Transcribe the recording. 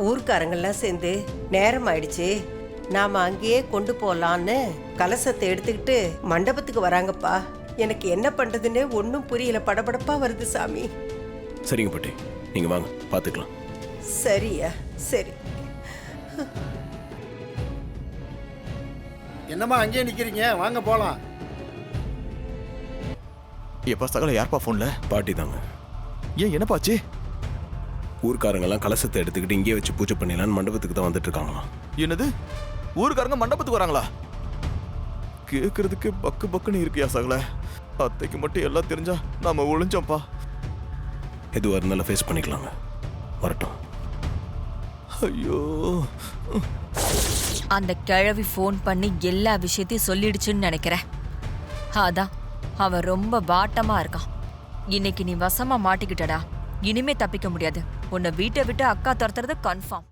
ஊர்க்காரங்கெல்லாம் சேர்ந்து நேரம் ஆயிடுச்சு, நாம அங்கேயே கொண்டு போலான்னு கலசத்தை எடுத்துக்கிட்டு மண்டபத்துக்கு வராங்கப்பா. எனக்கு என்ன பண்றதுன்னே ஒன்றும் புரியல, படபடப்பா வருது சாமி. சரிங்க பாட்டி, நீங்க வாங்க பாத்துக்கலாம். சரியா, சரி. என்னம்மா அங்கேயே நிக்கிறீங்க, வாங்க போலாம். எப்பா சகல யார்ப்பா போன்ல? பாட்டி தாங்க. ஏன் என்னப்பாச்சு? ஊர்க்காரங்கெல்லாம் கலசத்தை எடுத்துக்கிட்டு இங்கேயே வச்சு பூஜை பண்ணிடலான்னு மண்டபத்துக்கு தான் வந்துட்டு இருக்காங்களாம். என்னது, ஊருக்காரங்க மண்டபத்துக்கு வராங்களா? கேட்கறதுக்கு பக்கு பக்குன்னு இருக்கியா சகல? அத்தைக்கு மட்டும் எல்லாம் தெரிஞ்சா நாம ஒளிஞ்சோம்ப்பா. எதுவாக இருந்தாலும் ஃபேஸ் பண்ணிக்கலாங்க. வரட்டும். ஐயோ, அந்த கிழவி ஃபோன் பண்ணி எல்லா விஷயத்தையும் சொல்லிடுச்சுன்னு நினைக்கிறேன். அதான் அவன் ரொம்ப வாட்டமா இருக்கான். இன்னைக்கு நீ வசமா மாட்டிக்கிட்டடா, இனிமே தப்பிக்க முடியாது. உன்னை வீட்டை விட்டு அக்கா துரத்துறது கன்ஃபார்ம்.